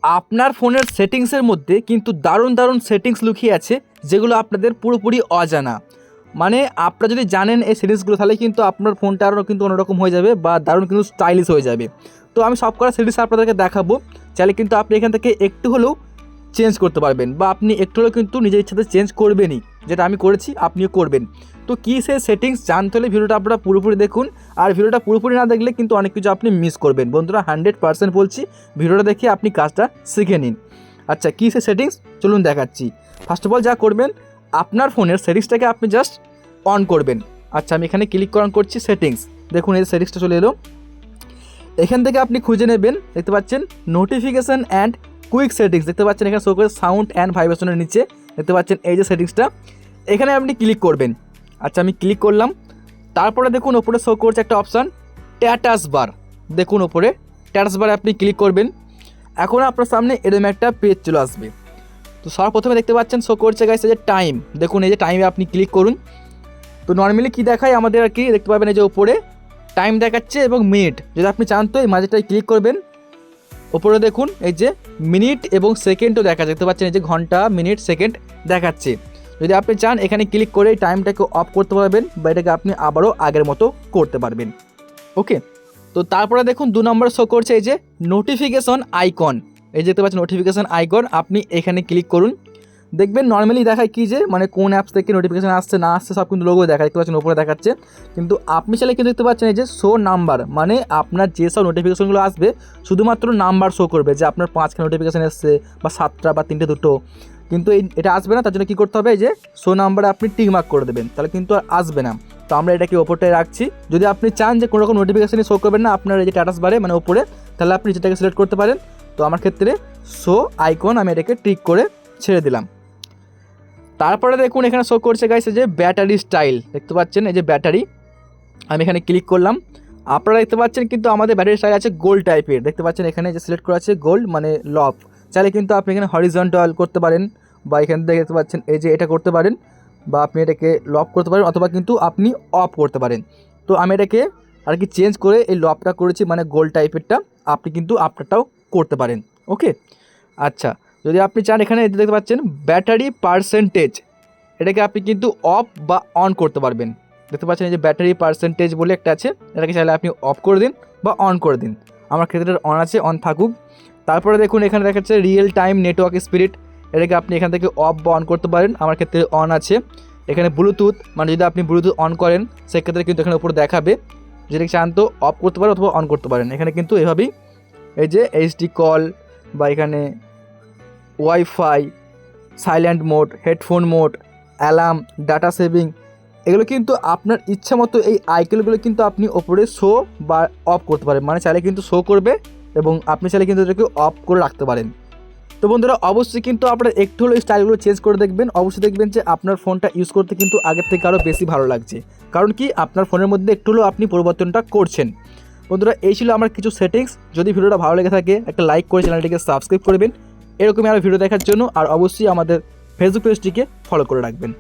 আপনার ফোনের সেটিংসের মধ্যে কিন্তু দারুণ দারুণ সেটিংস লুকিয়ে আছে যেগুলো আপনাদের পুরোপুরি অজানা। মানে আপনারা যদি জানেন এই সেটিংসগুলো তাহলে কিন্তু আপনার ফোনটা আরও কিন্তু অন্যরকম হয়ে যাবে বা দারুণ কিন্তু স্টাইলিশ হয়ে যাবে। তো আমি সব কটা সেটিংস আপনাদেরকে দেখাবো, চাইলে কিন্তু আপনি এখান থেকে একটু হলেও চেঞ্জ করতে পারবেন বা আপনি একটু হলেও কিন্তু নিজের ইচ্ছাতে চেঞ্জ করবেনই, যেটা আমি করেছি আপনিও করবেন। তো কী সেই সেটিংস জানতে হলে ভিডিওটা আপনারা পুরোপুরি দেখুন, আর ভিডিওটা পুরোপুরি না দেখলে কিন্তু অনেক কিছু আপনি মিস করবেন। বন্ধুরা 100% বলছি, ভিডিওটা দেখে আপনি কাজটা শিখে নিন। আচ্ছা, কী সেই সেটিংস চলুন দেখাচ্ছি। ফার্স্ট অফ অল যা করবেন, আপনার ফোনের সেটিংসটাকে আপনি জাস্ট অন করবেন। আচ্ছা, আমি এখানে ক্লিক করছি সেটিংস, দেখুন এই সেটিংসটা চলে এলো। এখান থেকে আপনি খুঁজে নেবেন, দেখতে পাচ্ছেন নোটিফিকেশান অ্যান্ড কুইক সেটিংস, দেখতে পাচ্ছেন এখানে শো করে সাউন্ড অ্যান্ড ভাইব্রেশনের নিচে দেখতে পাচ্ছেন এই যে সেটিংসটা, এখানে আপনি ক্লিক করবেন। আচ্ছা, আমি ক্লিক করলাম। তারপরে দেখুন ওপরে শো করছে একটা অপশান স্ট্যাটাস বার, দেখুন ওপরে স্ট্যাটাস বারে আপনি ক্লিক করবেন। এখন আপনার সামনে এরকম একটা পেজ চলে আসবে। তো সর্বপ্রথমে দেখতে পাচ্ছেন শো করছে গাইস এই যে টাইম, দেখুন এই যে টাইমে আপনি ক্লিক করুন। তো নর্মালি কী দেখায় আমাদের আর কি দেখতে পাবেন এই যে ওপরে টাইম দেখাচ্ছে এবং মিনিট, যদি আপনি চান তো এই মাঝেটায় ক্লিক করবেন। ওপরে দেখুন এই যে মিনিট এবং সেকেন্ডও দেখা দেখতে পাচ্ছেন, এই যে ঘন্টা মিনিট সেকেন্ড দেখাচ্ছে। যদি আপনি চান এখানে ক্লিক করে টাইমটাকে অফ করতে পারবেন বা এটাকে আপনি আবারও আগের মতো করতে পারবেন। ওকে, তো তারপরে দেখুন 2 নম্বর শো করছে এই যে নোটিফিকেশন আইকন, এই যে দেখতে পাচ্ছেন নোটিফিকেশান আইকন, আপনি এখানে ক্লিক করুন। দেখবেন নর্মালি দেখায় কি যে মানে কোন অ্যাপস থেকে নোটিফিকেশান আসছে না আসছে সব কিন্তু লোগো দেখায়, দেখতে পাচ্ছেন ওপরে দেখাচ্ছে। কিন্তু আপনি চাইলে কিন্তু দেখতে পাচ্ছেন এই যে শো নাম্বার, মানে আপনার যেসব নোটিফিকেশানগুলো আসবে শুধুমাত্র নাম্বার শো করবে যে আপনার 5টা নোটিফিকেশান এসছে বা 7টা বা 3টে 2টো, কিন্তু এটা আসবে না। তার জন্য কী করতে হবে, এই যে শো নাম্বারে আপনি টিক মার্ক করে দেবেন, তাহলে কিন্তু আর আসবে না। তো আমরা এটাকে ওপরটায় রাখছি। যদি আপনি চান যে কোনো রকম নোটিফিকেশানই শো করবেন না আপনার এই যে স্ট্যাটাস বারে মানে ওপরে, তাহলে আপনি যেটাকে সিলেক্ট করতে পারেন। তো আমার ক্ষেত্রে শো আইকন আমি এটাকে টিক করে ছেড়ে দিলাম। তারপরে দেখুন এখানে শো করছে গাইস যে ব্যাটারি স্টাইল, দেখতে পাচ্ছেন এই যে ব্যাটারি, আমি এখানে ক্লিক করলাম। আপনারা দেখতে পাচ্ছেন কিন্তু আমাদের ব্যাটারি স্টাইল আছে গোল্ড টাইপের, দেখতে পাচ্ছেন এখানে যে সিলেক্ট করা আছে গোল্ড মানে লফ। চাইলে কিন্তু আপনি এখানে হরিজন্টাল করতে পারেন বা এখান থেকে দেখতে পাচ্ছেন এই যে এটা করতে পারেন, বা আপনি এটাকে লফ করতে পারেন অথবা কিন্তু আপনি অফ করতে পারেন। তো আমি এটাকে আর কি চেঞ্জ করে এই লফটা করেছি মানে গোল্ড টাইপেরটা, আপনি কিন্তু আপনারটাও করতে পারেন। ওকে, আচ্ছা, যদি আপনি চান এখানে দেখতে পাচ্ছেন ব্যাটারি পার্সেন্টেজ, এটাকে আপনি কিন্তু অফ বা অন করতে পারবেন। দেখতে পাচ্ছেন এই যে ব্যাটারি পার্সেন্টেজ বলে একটা আছে, এটাকে চাইলে আপনি অফ করে দিন বা অন করে দিন। আমার ক্ষেত্রে অন আছে, অন থাকুক। তারপরে দেখুন এখানে দেখাচ্ছে রিয়েল টাইম নেটওয়ার্ক স্পিড, এটাকে আপনি এখান থেকে অফ বা অন করতে পারেন, আমার ক্ষেত্রে অন আছে। এখানে ব্লুটুথ, মানে যদি আপনি ব্লুটুথ অন করেন সেক্ষেত্রে কিন্তু এখানে উপরে দেখাবে, যেটাকে চান তো অফ করতে পারেন অথবা অন করতে পারেন। এখানে কিন্তু এভাবেই এই যে এইচডি কল বা এখানে wifi, silent mode, headphone mode, alarm, data saving, এগুলো কিন্তু আপনার ইচ্ছা মতো এই আইকনগুলো কিন্তু আপনি ওপরে শো বা অফ করতে পারেন, মানে চাইলে কিন্তু শো করবে এবং আপনি চাইলে কিন্তু এটাকে অফ করে রাখতে পারেন। তো বন্ধুরা অবশ্যই কিন্তু আপনারা একটু হলেও স্টাইলগুলো চেঞ্জ করে দেখবেন, অবশ্যই দেখবেন যে আপনার ফোনটা ইউজ করতে কিন্তু আগের থেকে আরও বেশি ভালো লাগছে, কারণ কি আপনার ফোনের মধ্যে একটু হলেও আপনি পরিবর্তনটা করছেন। বন্ধুরা এই ছিল আমার কিছু সেটিংস। যদি ভিডিওটা ভালো লেগে থাকে একটা লাইক করে চ্যানেলটিকে সাবস্ক্রাইব করবেন এরকমই আরও ভিডিও দেখার জন্য, আর অবশ্যই আমাদের ফেসবুক পেজটিকে ফলো করে রাখবেন।